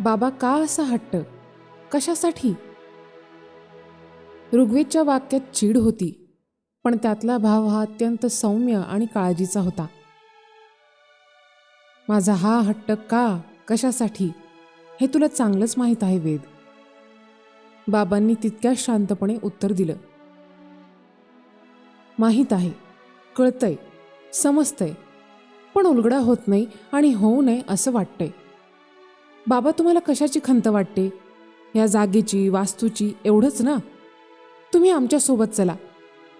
बाबा का असा हट्ट? कशासाठी? ऋग्वेदच्या वाक्यात चीड होती, पण त्यातला भाव हा अत्यंत सौम्य आणि काळजीचा होता. माझा हा हट्ट का, कशासाठी हे तुला चांगलंच माहीत आहे वेद. बाबांनी तितक्याच शांतपणे उत्तर दिलं. माहीत आहे, कळतंय, समजतंय, पण उलगडा होत नाही आणि होऊ नये असं वाटतंय. बाबा, तुम्हाला कशाची खंत वाटते? या जागेची, वास्तूची, एवढंच ना? तुम्ही आमच्यासोबत चला.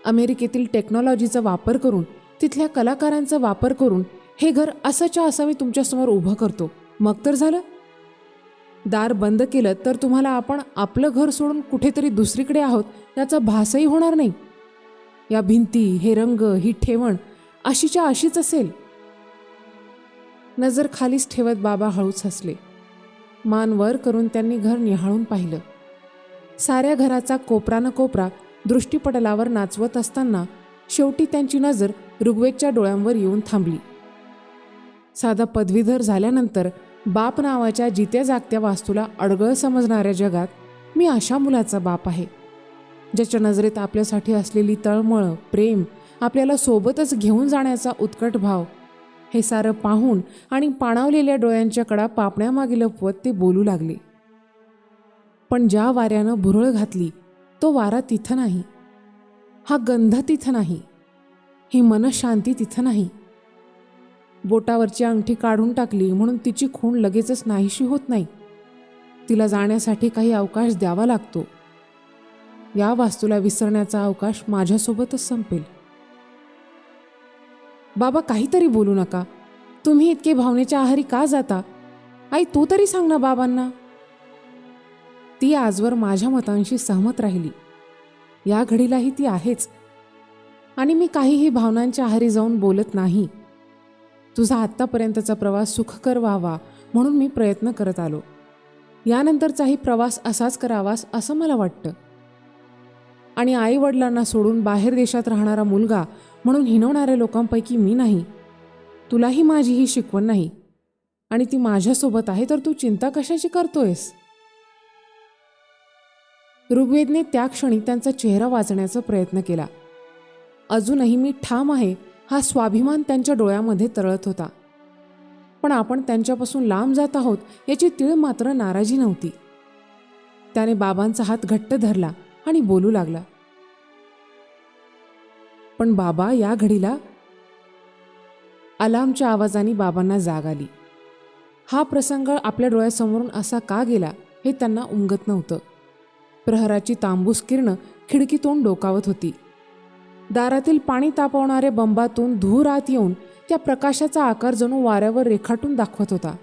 अमेरिकेतील टेक्नॉलॉजीचा वापर करून, तिथल्या कलाकारांचा वापर करून हे घर असंच्या असं मी तुमच्यासमोर उभं करतो. मग तर झालं. दार बंद केलं तर तुम्हाला आपण आपलं घर सोडून कुठेतरी दुसरीकडे आहोत याचा भासही होणार नाही. या भिंती, हे रंग, ही ठेवण अशीच्या अशीच असेल. नजर खालीच ठेवत बाबा हळूच हसले. मान वर करून त्यांनी घर निहाळून पाहिलं. साऱ्या घराचा कोपरा न कोपरा दृष्टीपटलावर नाचवत असताना शेवटी त्यांची नजर ऋग्वेदच्या डोळ्यांवर येऊन थांबली. साधा पदवीधर झाल्यानंतर बाप नावाच्या जित्या जागत्या वास्तूला अडगळ समजणाऱ्या जगात मी अशा मुलाचा बाप आहे, ज्याच्या नजरेत आपल्यासाठी असलेली तळमळ, प्रेम, आपल्याला सोबतच घेऊन जाण्याचा उत्कट भाव, हे सारं पाहून आणि पाणावलेल्या डोळ्यांच्या कडा पापण्यामागे लपवत ते बोलू लागले. पण ज्या वाऱ्यानं भुरळ घातली तो वारा तिथं नाही, हा गंध तिथं नाही, ही मनशांती तिथं नाही. बोटावरची अंगठी काढून टाकली म्हणून तिची खूण लगेचच नाहीशी होत नाही. तिला जाण्यासाठी काही अवकाश द्यावा लागतो. या वास्तूला विसरण्याचा अवकाश माझ्यासोबतच संपेल. बाबा, काहीतरी बोलू नका. तुम्ही इतके भावनेच्या आहारी का जाता? आई, तू तरी सांग ना बाबांना. ती आजवर माझ्या मतांशी सहमत राहिली. या घडीलाही ती आहेच. आणि मी काहीही भावनांच्या आहारी जाऊन बोलत नाही. तुझा आत्तापर्यंतचा प्रवास सुखकर व्हावा म्हणून मी प्रयत्न करत आलो. यानंतरचाही प्रवास असाच करावास असं मला वाटतं. आणि आईवडिलांना सोडून बाहेर देशात राहणारा मुलगा म्हणून हिणवणाऱ्या लोकांपैकी मी नाही. तुलाही माझी ही शिकवण नाही आणि ती माझ्यासोबत आहे, तर तू चिंता कशाची करतोयस? ऋग्वेदने त्या क्षणी त्यांचा चेहरा वाचण्याचा प्रयत्न केला. अजूनही मी ठाम आहे हा स्वाभिमान त्यांच्या डोळ्यामध्ये तरळत होता. पण आपण त्यांच्यापासून लांब जात आहोत याची तीळ मात्र नाराजी नव्हती. त्याने बाबांचा हात घट्ट धरला आणि बोलू लागला. पण बाबा, या घडीला अलार्मच्या आवाजाने बाबांना जाग आली. हा प्रसंग आपल्या डोळ्यासमोरून असा का गेला हे त्यांना उमगत नव्हतं. प्रहराची तांबूस किरणं खिडकीतून डोकावत होती. दारातील पाणी तापवणाऱ्या बंबातून धूर आत येऊन त्या प्रकाशाचा आकार जणू वाऱ्यावर रेखाटून दाखवत होता.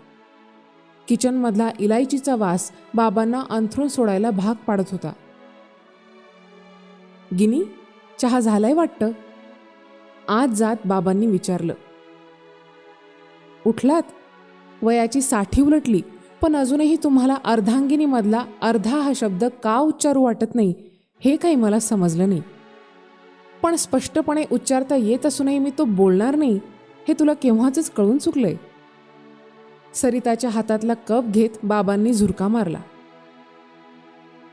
किचनमधला इलायचीचा वास बाबांना अंथरूण सोडायला भाग पाडत होता. गिनी, चहा झालाय वाटतं? आत जात बाबांनी विचारलं. उठलात? वयाची 60 उलटली, पण अजूनही तुम्हाला अर्धांगिनीमधला अर्धा हा शब्द का उच्चारू वाटत नाही हे काही मला समजलं नाही. पण स्पष्टपणे उच्चारता येत असूनही मी तो बोलणार नाही हे तुला केव्हाच कळून चुकलंय. सरिताच्या हातातला कप घेत बाबांनी झुरका मारला.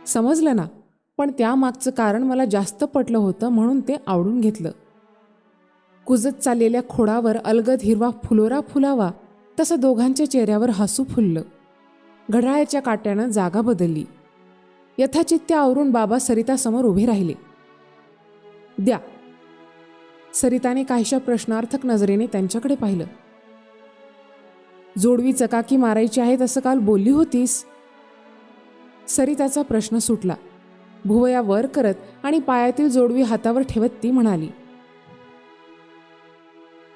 समजलं ना, पण त्यामागचं कारण मला जास्त पटलं होतं म्हणून ते आवडून घेतलं. कुजत चाललेल्या खोडावर अलगद हिरवा फुलोरा फुलावा तसं दोघांच्या चेहऱ्यावर हसू फुललं. घड्याळाच्या काट्यानं जागा बदलली. यथाचित्य आवरून बाबा सरितासमोर उभे राहिले. द्या. सरिताने काहीशा प्रश्नार्थक नजरेने त्यांच्याकडे पाहिलं. जोडवी चकाकी मारायची आहेत असं काल बोलली होतीस. सरिताचा प्रश्न सुटला. भुवया वर करत आणि पायातील जोडवी हातावर ठेवत ती म्हणाली.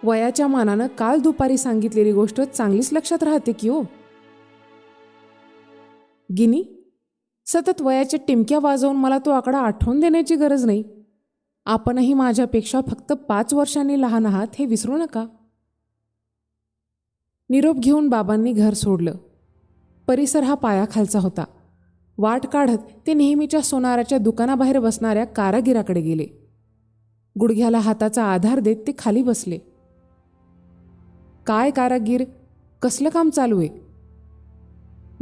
वयाच्या मानानं काल दुपारी सांगितलेली गोष्ट चांगलीच लक्षात राहते की हो. गिनी, सतत वयाच्या टिमक्या वाजवून मला तो आकडा आठवून देण्याची गरज नाही. आपणही माझ्यापेक्षा फक्त 5 वर्षांनी लहान आहात हे विसरू नका. निरोप घेऊन बाबांनी घर सोडलं. परिसर हा पायाखालचा होता. वाट काढत ते नेहमीच्या सोनाराच्या दुकानाबाहेर बसणाऱ्या कारागिराकडे गेले. गुडघ्याला हाताचा आधार देत ते खाली बसले. काय कारागीर, कसलं काम चालू आहे?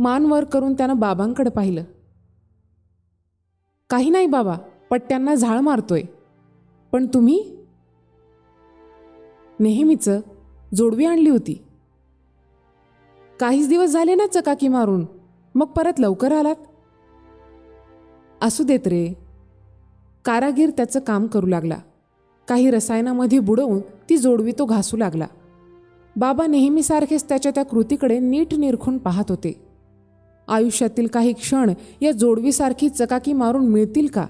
मान वर करून त्यानं बाबांकडे पाहिलं. काही नाही बाबा, पट्ट्यांना झाळ मारतोय. पण तुम्ही? नेहमीचं जोडवी आणली होती. काहीच दिवस झाले ना चकाकी मारून, मग परत लवकर आलात. असू देत रे. कारागीर त्याचं काम करू लागला. काही रसायनामध्ये बुडवून ती जोडवी तो घासू लागला. बाबा नेहमीसारखेच त्याच्या त्या कृतीकडे नीट निरखून पाहत होते. आयुष्यातील काही क्षण या जोडवीसारखी चकाकी मारून मिळतील का?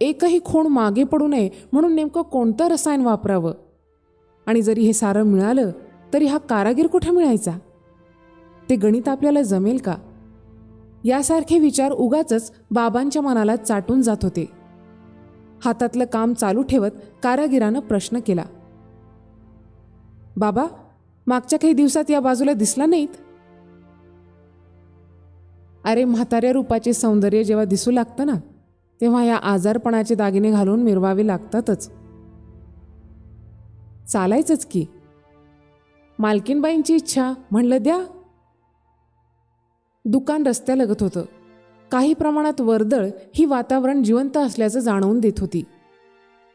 एकही खूण मागे पडू नये म्हणून नेमकं कोणतं रसायन वापरावं? आणि जरी हे सारं मिळालं तरी हा कारागीर कुठे मिळायचा? ते गणित आपल्याला जमेल का? यासारखे विचार उगाचच बाबांच्या मनाला चाटून जात होते. हातातलं काम चालू ठेवत कारागिरानं प्रश्न केला. बाबा, मागच्या काही दिवसात या बाजूला दिसला नाहीत? अरे, म्हाताऱ्या रूपाचे सौंदर्य जेव्हा दिसू लागतं ना, तेव्हा या आजारपणाचे दागिने घालून मिरवावे लागतातच. चालायचंच की. मालकीनबाईंची इच्छा, म्हणलं द्या. दुकान रस्त्यालगत होतं. काही प्रमाणात वर्दळ ही वातावरण जिवंत असल्याचं जाणवून देत होती.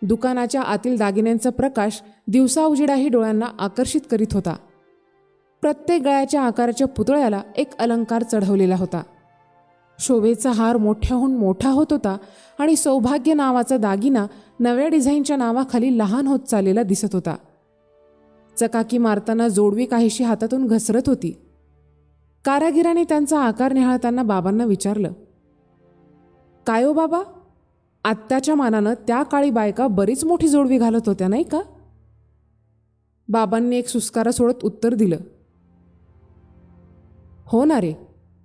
दुकानाच्या आतील दागिन्यांचा प्रकाश दिवसा उजेडाही डोळ्यांना आकर्षित करीत होता. प्रत्येक गळ्याच्या आकाराच्या पुतळ्याला एक अलंकार चढवलेला होता. शोभेचा हार मोठ्याहून मोठा होत होता आणि सौभाग्य नावाचा दागिना नव्या डिझाईनच्या नावाखाली लहान होत चाललेला दिसत होता. चकाकी मारताना जोडवी काहीशी हातातून घसरत होती. कारागिराने त्यांचा आकार निहाळताना बाबांना विचारलं, काय हो बाबा, आत्ताच्या मानानं त्या काळी बायका बरीच मोठी जोडवी घालत होत्या नाही का? बाबांनी एक सुस्कारा सोडत उत्तर दिलं, हो ना रे.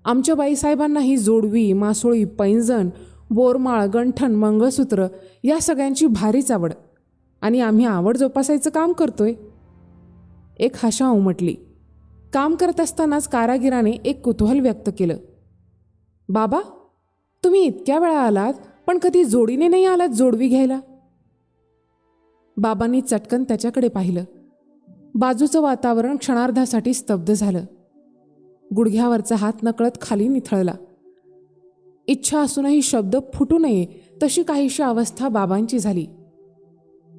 आमच्या बाईसाहेबांना ही जोडवी, मासोळी, पैंजण, बोरमाळ, गंठण, मंगळसूत्र या सगळ्यांची भारीच आवड, आणि आम्ही आवड जोपासायचं काम करतोय. एक हशा उमटली. काम करत असतानाच कारागिराने एक कुतूहल व्यक्त केलं, बाबा, तुम्ही इतक्या वेळा आलात पण कधी जोडीने नाही आलात जोडवी घ्यायला? बाबांनी चटकन त्याच्याकडे पाहिलं. बाजूचं वातावरण क्षणार्धासाठी स्तब्ध झालं. गुडघ्यावरचा हात नकळत खाली निथळला. इच्छा असूनही शब्द फुटू नये तशी काहीशी अवस्था बाबांची झाली.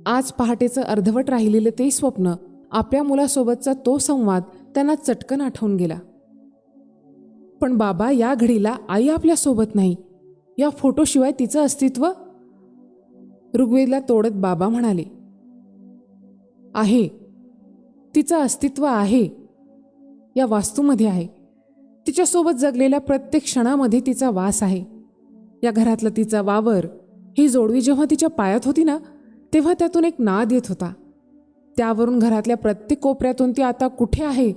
आज पहाटेचं अर्धवट राहिलेलं ते स्वप्न, आपल्या मुलासोबतचा तो संवाद त्यांना चटकन आठवून गेला. पण बाबा, या घडीला आई आपल्यासोबत नाही. या फोटोशिवाय तिचं अस्तित्व? ऋग्वेदला तोडत बाबा म्हणाले, आहे, तिचं अस्तित्व आहे. या वास्तूमध्ये आहे. तिच्यासोबत जगलेल्या प्रत्येक क्षणामध्ये तिचा वास आहे. या घरातला तिचा वावर. ही जोडवी जेव्हा तिच्या पायात होती ना, तेव्हा त्यातून एक नाद येत होता. त्यावरून घरातल्या प्रत्येक कोपऱ्यातून ती आता कुठे आहे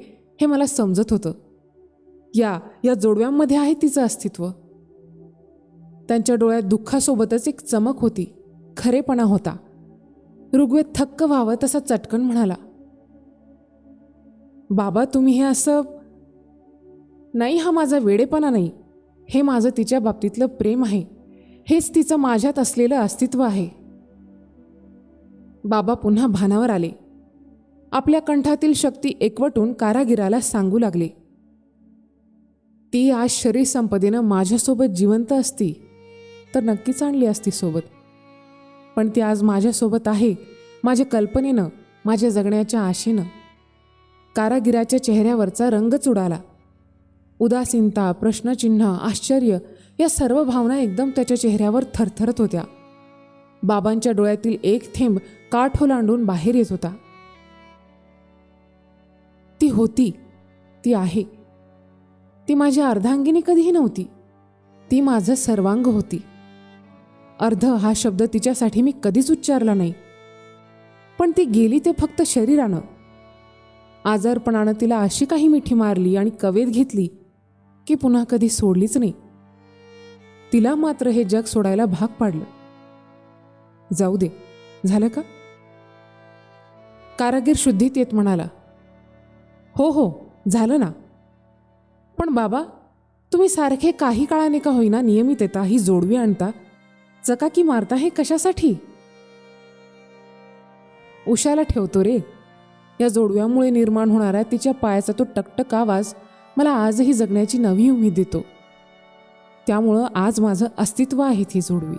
हे मला समजत होतं. या जोडव्यांमध्ये आहे तिचं अस्तित्व. त्यांच्या डोळ्यात दुःखासोबतच एक चमक होती, खरेपणा होता. ऋग्वेद थक्क व्हावं तसा चटकन म्हणाला, बाबा, तुम्ही हे असं नाही. हा माझा वेडेपणा नाही. हे माझं तिच्या बाबतीतलं प्रेम आहे. हेच तिचं माझ्यात असलेलं अस्तित्व आहे. बाबा पुन्हा भानावर आले. आपल्या कंठातील शक्ती एकवटून कारागिराला सांगू लागले, ती आज शरीर संपदेनं माझ्यासोबत जिवंत असती तर नक्कीच आणली असती सोबत. पण ती आज माझ्यासोबत आहे, माझ्या कल्पनेनं, माझ्या जगण्याच्या आशेनं. कारागिराच्या चेहऱ्यावरचा रंगच उडाला. उदासीनता, प्रश्नचिन्ह, आश्चर्य या सर्व भावना एकदम त्याच्या चेहऱ्यावर थरथरत होत्या. बाबांच्या डोळ्यातील एक थेंब काठ ओलांडून बाहेर येत होता. ती होती, ती आहे. ती माझ्या अर्धांगिनी कधीही नव्हती. ती माझं सर्वांग होती. अर्ध हा शब्द तिच्यासाठी मी कधीच उच्चारला नाही. पण ती गेली ते फक्त शरीरानं. आजारपणानं तिला अशी काही मिठी मारली आणि कवेत घेतली की पुन्हा कधी सोडलीच नाही. तिला मात्र हे जग सोडायला भाग पाडलं. जाऊ दे, झालं का? कारागीर शुद्धीत येत म्हणाला, हो, झालं ना. पण बाबा, तुम्ही सारखे काही काळाने का होईना नियमित येता, ही जोडवी आणता, चकाकी मारता, हे कशासाठी? उशाला ठेवतो रे. या जोडव्यामुळे निर्माण होणारा तिच्या पायाचा तो टकटक आवाज मला आजही जगण्याची नवी उमेद देतो. त्यामुळं आज माझं अस्तित्व आहे ती जोडवी.